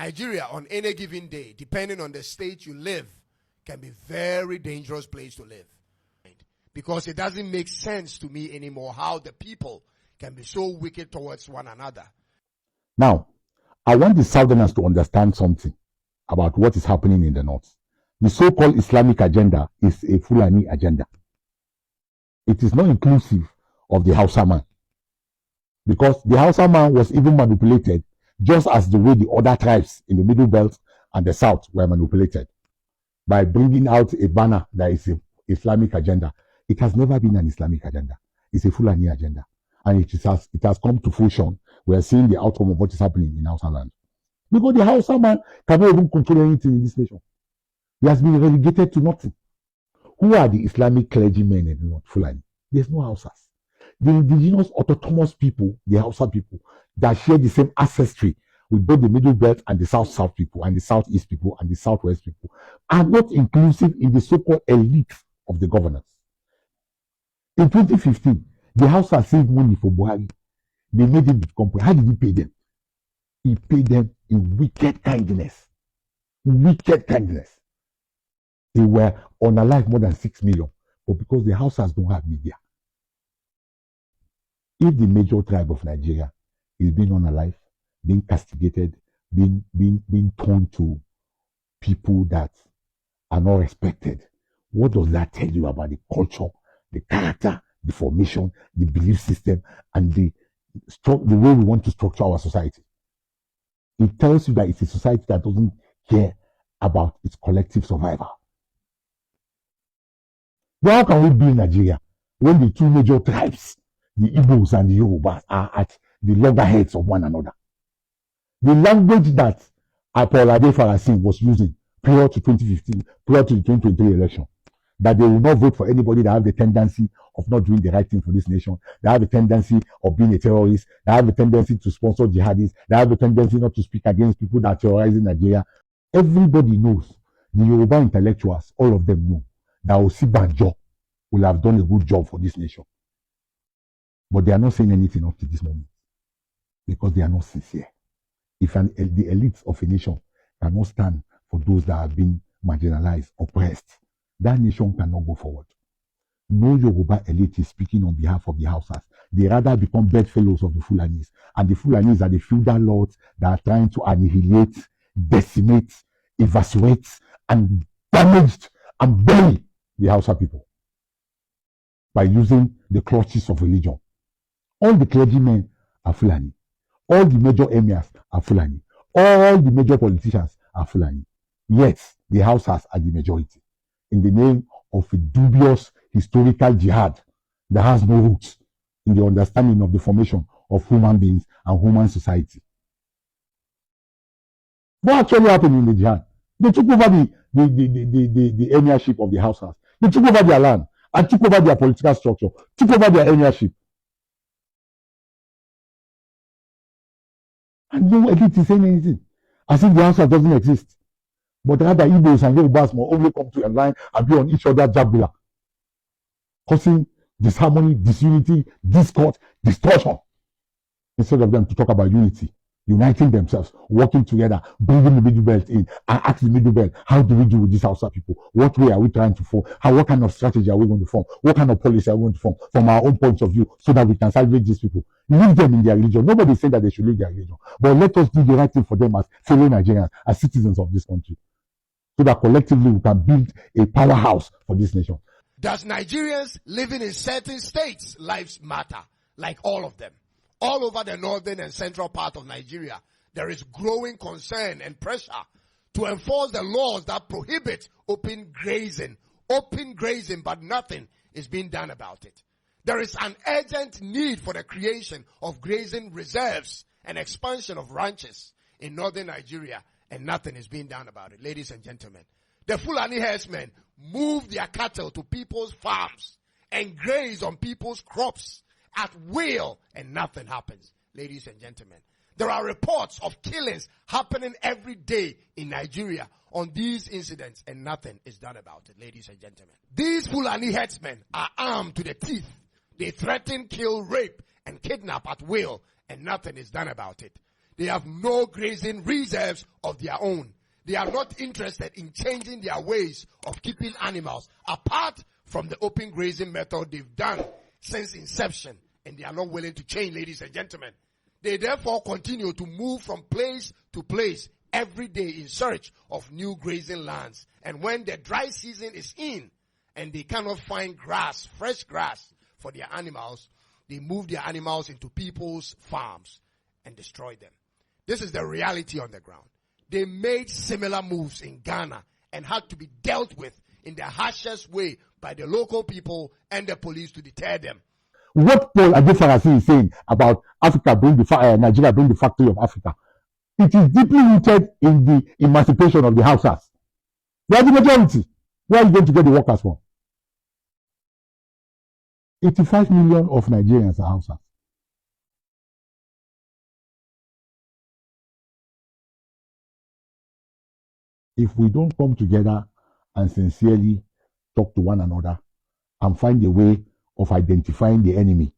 Nigeria, on any given day, depending on the state you live, can be a very dangerous place to live. Because it doesn't make sense to me anymore how the people can be so wicked towards one another. Now, I want the Southerners to understand something about what is happening in the North. The so-called Islamic agenda is a Fulani agenda. It is not inclusive of the Hausa man. Because the Hausa man was even manipulated just as the way the other tribes in the Middle Belt and the South were manipulated by bringing out a banner that is an Islamic agenda. It has never been an Islamic agenda. It's a Fulani agenda. And it has come to fruition. We are seeing the outcome of what is happening in Hausa land. Because the Hausa man cannot even control anything in this nation. He has been relegated to nothing. Who are the Islamic clergymen in the North? Fulani. There's no Hausas. The indigenous autonomous people, the Hausa people, that share the same ancestry with both the Middle Belt and the South people and the Southeast people and the Southwest people, are not inclusive in the so-called elite of the governance. In 2015, the Hausa saved money for Buhari. They made him become poor. How did he pay them? He paid them in wicked kindness. Wicked kindness. They were unalive more than 6 million, but because the Hausas don't have media. If the major tribe of Nigeria is being unalive, being castigated, being turned to people that are not respected, what does that tell you about the culture, the character, the formation, the belief system, and the way we want to structure our society? It tells you that it's a society that doesn't care about its collective survival. But how can we be in Nigeria when the two major tribes, the Igbos and the Yorubas, are at the loggerheads of one another? The language that Apoliade Farasin was using prior to 2015, prior to the 2023 election, that they will not vote for anybody that have the tendency of not doing the right thing for this nation, that have a tendency of being a terrorist, that have a tendency to sponsor jihadists, that have a tendency not to speak against people that are terrorizing Nigeria. Everybody knows, the Yoruba intellectuals, all of them know, that Osibanjo will have done a good job for this nation. But they are not saying anything up to this moment because they are not sincere. If the elites of a nation cannot stand for those that have been marginalized, oppressed, that nation cannot go forward. No Yoruba elite is speaking on behalf of the Hausas. They rather become bedfellows of the Fulanis. And the Fulanis are the feudal lords that are trying to annihilate, decimate, eviscerate, and damage and bury the Hausa people by using the clutches of religion. All the clergymen are Fulani. All the major emirs are Fulani. All the major politicians are Fulani. Yet, the Hausas are the majority in the name of a dubious historical jihad that has no roots in the understanding of the formation of human beings and human society. What actually happened in the jihad? They took over the emirship of the Hausas. They took over their land and took over their political structure, took over their emirship. And no elite is saying anything, as if the answer doesn't exist. But rather, Igbos and Yorubas must only come to a line and be on each other's jugular, causing disharmony, disunity, discord, distortion, instead of them to talk about unity, uniting themselves, working together, bringing the Middle Belt in, and ask the Middle Belt, how do we do with these Hausa people? What way are we trying to form? What kind of strategy are we going to form? What kind of policy are we going to form from our own point of view so that we can salvage these people? Leave them in their religion. Nobody is saying that they should leave their religion. But let us do the right thing for them as fellow Nigerians, as citizens of this country, so that collectively we can build a powerhouse for this nation. Does Nigerians living in certain states' lives matter? Like all of them. All over the northern and central part of Nigeria, there is growing concern and pressure to enforce the laws that prohibit open grazing, but nothing is being done about it. There is an urgent need for the creation of grazing reserves and expansion of ranches in northern Nigeria, and nothing is being done about it. Ladies and gentlemen, the Fulani herdsmen move their cattle to people's farms and graze on people's crops at will, and nothing happens. Ladies and gentlemen, there are reports of killings happening every day in Nigeria on these incidents, and nothing is done about it. Ladies and gentlemen, these Fulani herdsmen are armed to the teeth. They threaten, kill, rape, and kidnap at will, and nothing is done about it. They have no grazing reserves of their own. They are not interested in changing their ways of keeping animals, apart from the open grazing method they've done since inception, and they are not willing to change, ladies and gentlemen. They therefore continue to move from place to place every day in search of new grazing lands. And when the dry season is in and they cannot find grass, fresh grass for their animals, they move their animals into people's farms and destroy them. This is the reality on the ground. They made similar moves in Ghana and had to be dealt with in the harshest way by the local people and the police to deter them. What Paul Adefarasi is saying about Africa being Nigeria being the factory of Africa, it is deeply rooted in the emancipation of the Hausas. They are the majority. Where are you going to get the workers from? 85 million of Nigerians are Hausas. If we don't come together and sincerely talk to one another and find a way of identifying the enemy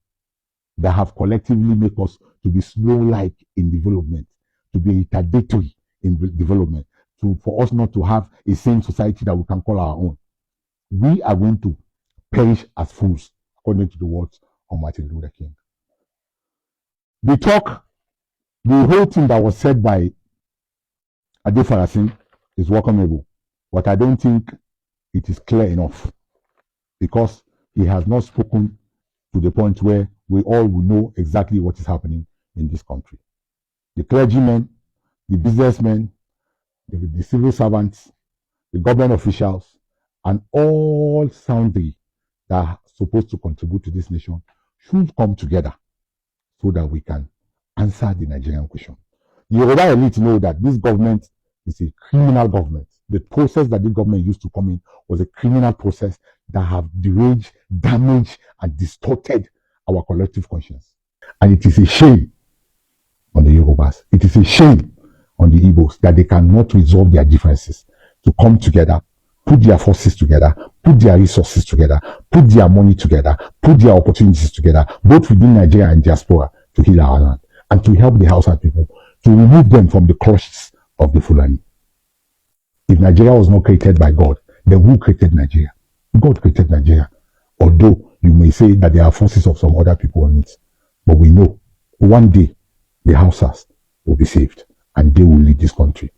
that have collectively made us to be slow-like in development, to be retardatory in development, for us not to have a sane society that we can call our own, we are going to perish as fools, according to the words of Martin Luther King. The whole thing that was said by Adefarasi is welcomeable, but I don't think it is clear enough, because he has not spoken to the point where we all will know exactly what is happening in this country. The clergymen, the businessmen, the civil servants, the government officials, and all sundry that are supposed to contribute to this nation should come together so that we can answer the Nigerian question. The Yoruba elite know that this government is a criminal government. The process that the government used to come in was a criminal process that have deranged, damaged, and distorted our collective conscience. And it is a shame on the Yorubas. It is a shame on the Igbos that they cannot resolve their differences, to come together, put their forces together, put their resources together, put their money together, put their opportunities together, both within Nigeria and diaspora, to heal our land and to help the Hausa people, to remove them from the clutches of the Fulani. If Nigeria was not created by God, then who created Nigeria? God created Nigeria. Although you may say that there are forces of some other people on it, but we know one day the Hausas will be saved and they will lead this country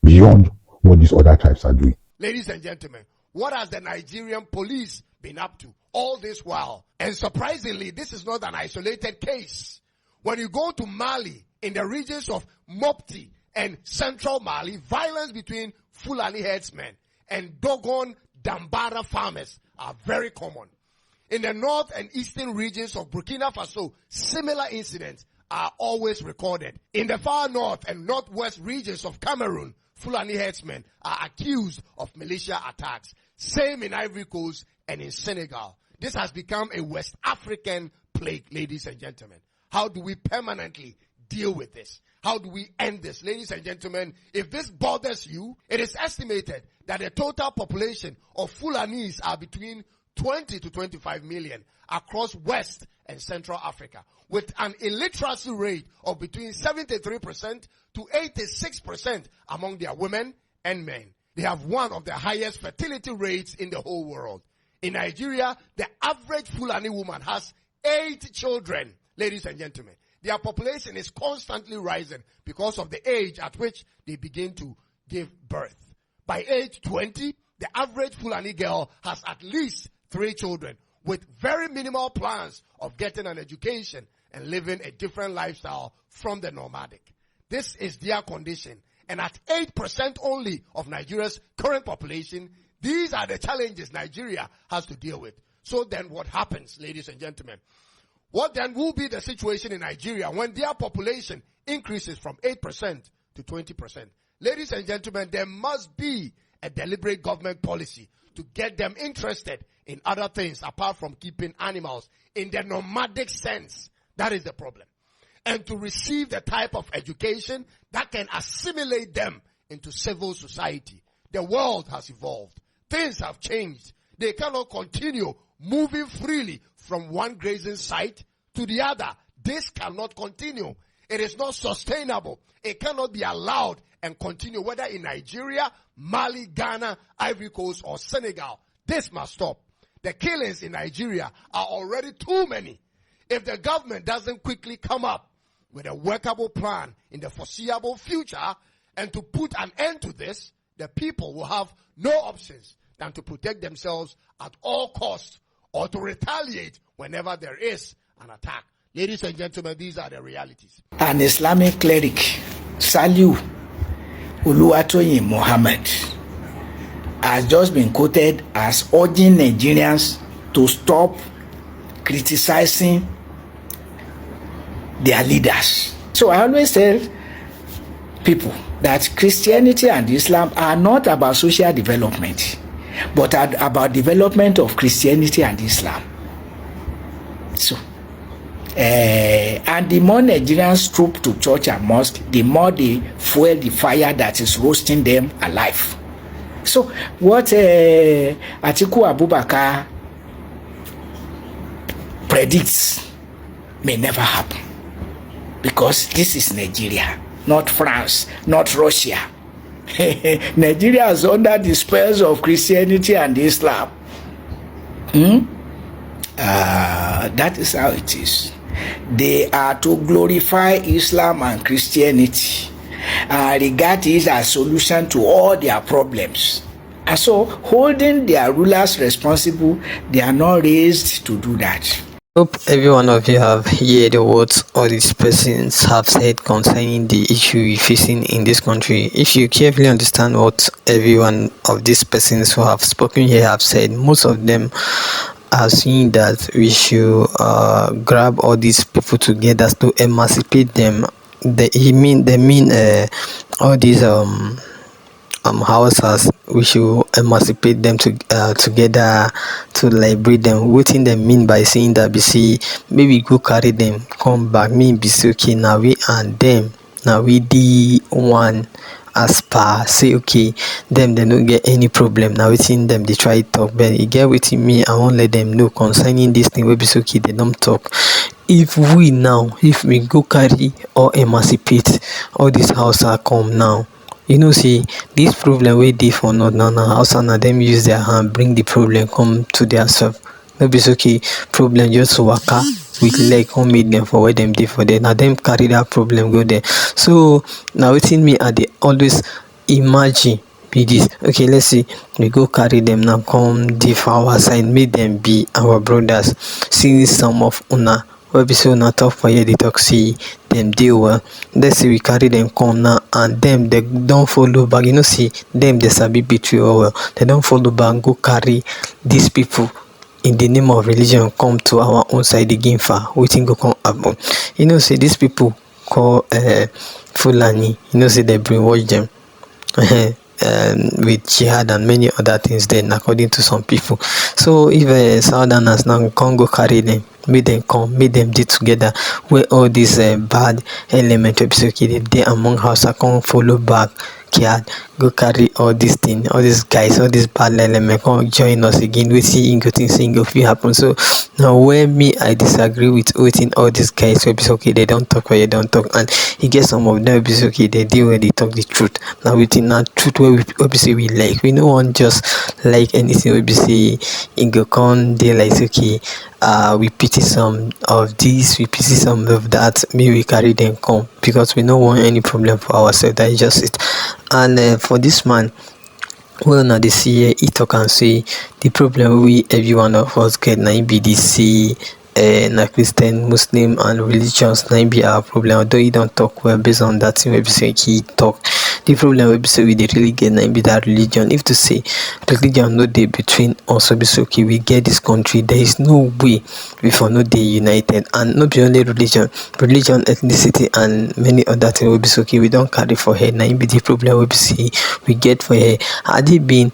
beyond what these other tribes are doing. Ladies and gentlemen, what has the Nigerian police been up to all this while? And surprisingly, this is not an isolated case. When you go to Mali, in the regions of Mopti and central Mali, violence between Fulani herdsmen and Dogon Dambara farmers are very common. In the north and eastern regions of Burkina Faso, similar incidents are always recorded. In the far north and northwest regions of Cameroon, Fulani herdsmen are accused of militia attacks. Same in Ivory Coast and in Senegal. This has become a West African plague, ladies and gentlemen. How do we permanently deal with this? How do we end this? Ladies and gentlemen, if this bothers you, it is estimated that the total population of Fulanis are between 20 to 25 million across West and Central Africa, with an illiteracy rate of between 73% to 86% among their women and men. They have one of the highest fertility rates in the whole world. In Nigeria, the average Fulani woman has 8 children, ladies and gentlemen. Their population is constantly rising because of the age at which they begin to give birth. By age 20, the average Fulani girl has at least 3 children with very minimal plans of getting an education and living a different lifestyle from the nomadic. This is their condition. And at 8% only of Nigeria's current population, these are the challenges Nigeria has to deal with. So then what happens, ladies and gentlemen? What then will be the situation in Nigeria when their population increases from 8% to 20%? Ladies and gentlemen, there must be a deliberate government policy to get them interested in other things apart from keeping animals in the nomadic sense. That is the problem. And to receive the type of education that can assimilate them into civil society. The world has evolved. Things have changed. They cannot continue moving freely from one grazing site to the other. This cannot continue. It is not sustainable. It cannot be allowed and continue, whether in Nigeria, Mali, Ghana, Ivory Coast, or Senegal. This must stop. The killings in Nigeria are already too many. If the government doesn't quickly come up with a workable plan in the foreseeable future and to put an end to this, the people will have no options than to protect themselves at all costs or to retaliate whenever there is an attack. Ladies and gentlemen, these are the realities. An Islamic cleric, Saliu Uluwatoyin Muhammad, has just been quoted as urging Nigerians to stop criticizing their leaders. So I always tell people that Christianity and Islam are not about social development, but about development of Christianity and Islam. So, and the more Nigerians troop to church and mosque, the more they fuel the fire that is roasting them alive. So, what Atiku Abubakar predicts may never happen, because this is Nigeria, not France, not Russia. Nigeria is under the spells of Christianity and Islam. That is how it is. They are to glorify Islam and Christianity and regard it as a solution to all their problems. And so, holding their rulers responsible, they are not raised to do that. Hope every one of you have heard what all these persons have said concerning the issue we're facing in this country. If you carefully understand what every one of these persons who have spoken here have said, most of them are saying that we should grab all these people together to emancipate them. They mean all these Hausas, we should emancipate them together to liberate them. What they mean by saying that, be see, maybe go carry them, come back, me be say, okay, now we and them, now we the one as per say, okay, them they don't get any problem. Now within them they try to talk, but you get within me, I won't let them know concerning this thing. We be so okay, they don't talk. If we go carry or emancipate all this house are come now, you know, see, this problem we dey for not now house and them use their hand bring the problem come to their self. No be okay, problem just waka with leg come meet them for where them dey for there. Now them carry that problem go there. So now within me I dey always imagine be this. Okay, let's see, we go carry them now come dey for our side, make them be our brothers. See some of una wey be say una talk for here, they talk see them dey well. Let's say we carry them come now and them they don't follow back. You know, see them they sabi betray well. They don't follow back, go carry these people in the name of religion come to our own side again for waiting go come happen. You know, see these people call Fulani, you know, say they brainwash them with jihad and many other things then according to some people. So if Southerners now can't go carry them, make them come, make them do together where all these bad elements they among Hausa come follow back, go carry all these things, all these guys, all these bad elements come join us again. We see single thing happen. So now where me I disagree with waiting all these guys will be okay, they don't talk or they don't talk, and you get some of them will be okay, they deal where they talk the truth. Now within that truth where we obviously we like, we no one just like anything we be say in go come they like okay, we pity some of this, we pity some of that, maybe we carry them come because we don't want any problem for ourselves. That is just it. And for this man, well now they see here, he talk and say the problem we every one of us get now be this see na Christian, Muslim and religions now be our problem. Although he don't talk well based on that thing, we say he talk. The problem we say we they really get now be that religion. If to say religion no day between us, be so okay, we get this country, there is no way we for no day united, and not be only religion, ethnicity and many other things will be so okay, we don't carry for her. Now be the problem we see we get for her. Had it been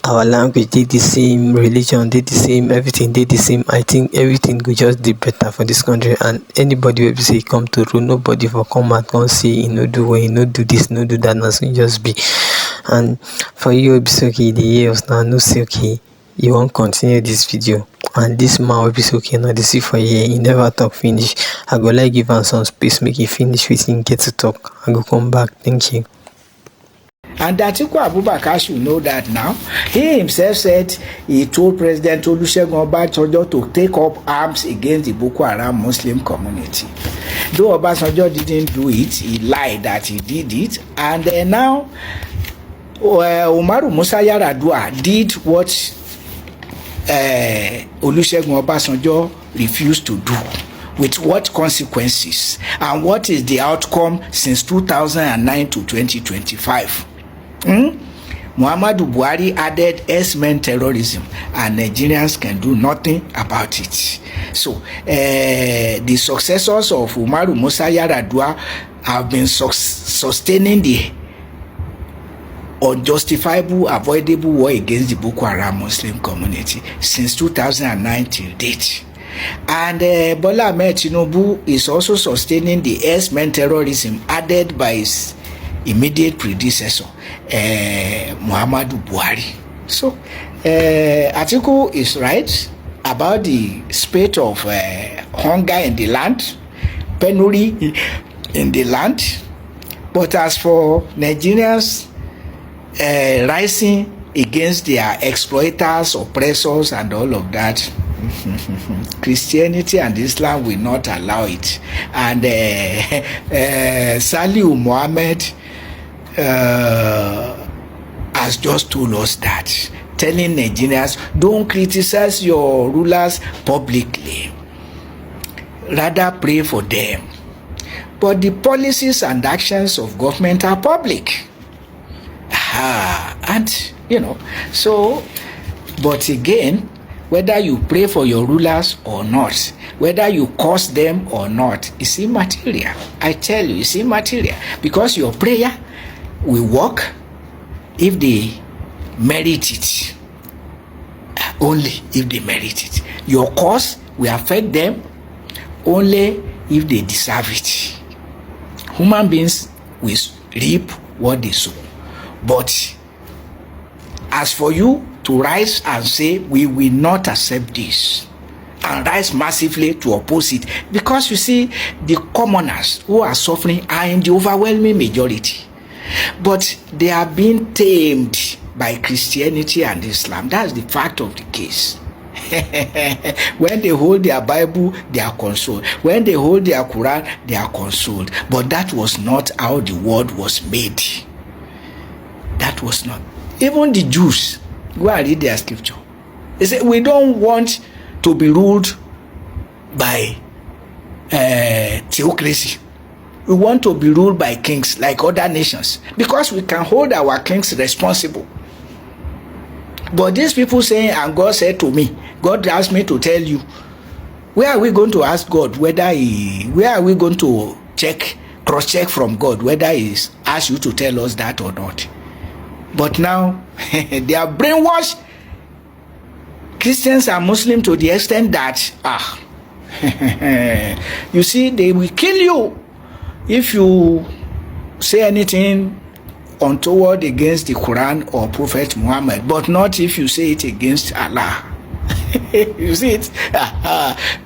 our language did the same, religion did the same, everything did the same, I think everything could just be better for this country. And anybody will say come to rule, nobody for come and come say you know do way, you know do this, no do that, nothing just be. And for you will be okay, the years now no say okay, you won't continue this video. and this man will be so okay now. They see for here, he never talk finish. I go like give am some space, make he finish with him get to talk. I go come back. Thank you. And Atiku Abubakar should know that now. He himself said he told President Olusegun Obasanjo to take up arms against the Boko Haram Muslim community. Though Obasanjo didn't do it, he lied that he did it. And now Umaru Musa Yar'Adua did what Olusegun Obasanjo refused to do. With what consequences? And what is the outcome since 2009 to 2025? Muhammadu Buhari added S-men terrorism, and Nigerians can do nothing about it. So the successors of Umaru Musa Yar'Adua have been sustaining the unjustifiable, avoidable war against the Boko Haram Muslim community since 2009 till date. And Bola Ahmed Tinubu is also sustaining the S-men terrorism added by his immediate predecessor, Muhammadu Buhari. So Atiku is right about the spate of hunger in the land, penury in the land. But as for Nigerians rising against their exploiters, oppressors, and all of that, Christianity and Islam will not allow it. And Saliu Muhammad has just told us that, telling Nigerians, don't criticize your rulers publicly, rather pray for them. But the policies and actions of government are public. And so, but again, whether you pray for your rulers or not, whether you curse them or not, it's immaterial. I tell you, it's immaterial. Because your prayer will work if they merit it. Only if they merit it. Your curse will affect them only if they deserve it. Human beings will reap what they sow. But as for you to rise and say, we will not accept this, and rise massively to oppose it, because you see, the commoners who are suffering are in the overwhelming majority, but they are being tamed by Christianity and Islam. That's the fact of the case. When they hold their Bible, they are consoled. When they hold their Quran, they are consoled. But that was not how the world was made. That was not. Even the Jews, go and read their scripture. They say, we don't want to be ruled by theocracy. We want to be ruled by kings like other nations, because we can hold our kings responsible. But these people saying, and God said to me, God asked me to tell you, where are we going to ask God whether where are we going to cross-check from God whether He's asked you to tell us that or not? But now, they are brainwashed Christians and Muslims to the extent that, you see, they will kill you if you say anything untoward against the Quran or Prophet Muhammad, but not if you say it against Allah. You see it?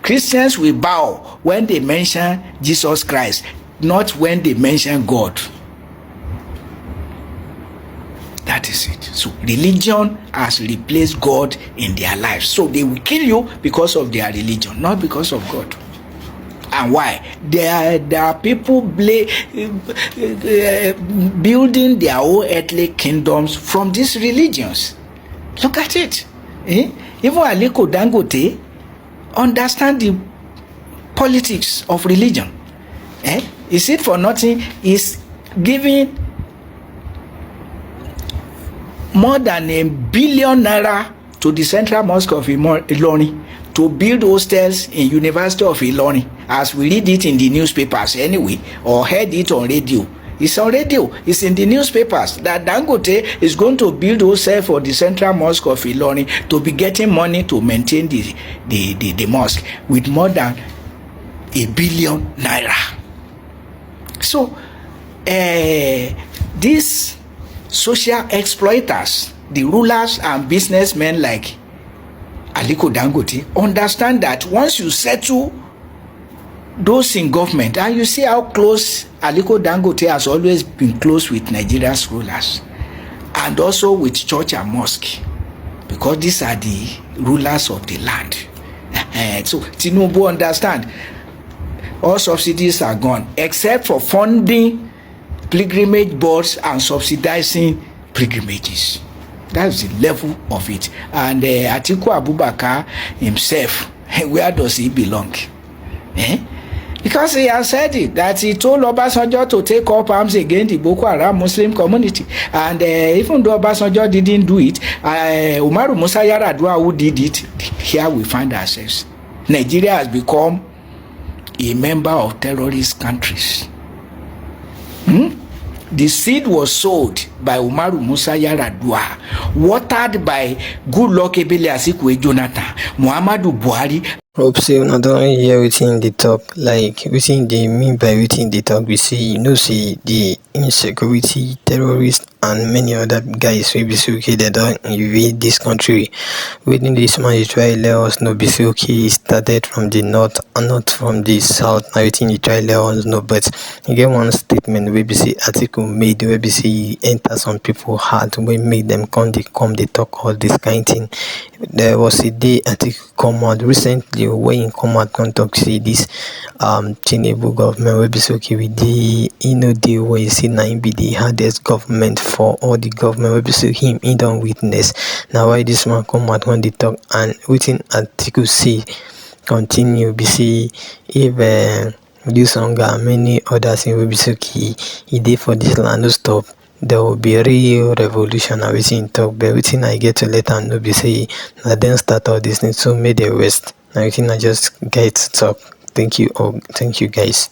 Christians will bow when they mention Jesus Christ, not when they mention God. That is it. So religion has replaced God in their lives. So they will kill you because of their religion, not because of God. And why? There are people building their own earthly kingdoms from these religions. Look at it. Even Aliko Dangote understand the politics of religion. Is it for nothing? Is giving more than $1 billion to the Central Mosque of Ilorin to build hostels in University of Ilorin, as we read it in the newspapers anyway, or heard it on radio. It's on radio. It's in the newspapers that Dangote is going to build hostel for the Central Mosque of Ilorin to be getting money to maintain the mosque with more than $1 billion. So these social exploiters, the rulers and businessmen like Aliko Dangote, understand that once you settle those in government, and you see how close Aliko Dangote has always been close with Nigeria's rulers, and also with church and mosque, because these are the rulers of the land. So Tinubu understand all subsidies are gone except for funding pilgrimage boards and subsidizing pilgrimages. That's the level of it. And Atiku Abubakar himself, where does he belong? Because he has said it, that he told Obasanjo to take up arms against the Boko Haram Muslim community. And even though Obasanjo didn't do it, Umaru Musa Yar'Adua, who did it, here we find ourselves. Nigeria has become a member of terrorist countries. The seed was sowed by Umaru Musa Yar'Adua, watered by Goodluck Ebele Azikiwe Jonathan, Muhammadu Buhari. Hope say una don hear wetin dey talk, like wetin dey mean by wetin dey talk be say you know say the insecurity, terrorists and many other guys wey be say okay dem don invade dis country. Wetin dis man dey try let us know be say okay e started from the north and not from the south. Na wetin e try let us know, but e get one statement wey be say Atiku made wey be say e enter some people heart wey make dem come dey talk all this kind thing. There was a day Atiku come out recently when he come out come talk say this Tinubu government wey be say okay we dey no dey where he say na him be the hardest government for all the government wey be say he don witness. Na why this man come out come dey talk, and wetin Atiku say continue be say if this hunger and many other things wey be say okay e dey for this land no stop, there will be a real revolution. Na wetin talk, but wetin I get to let am know be say na dem start all this thing, so make dem rest. Na wetin I just get to talk. Thank you all. Thank you guys.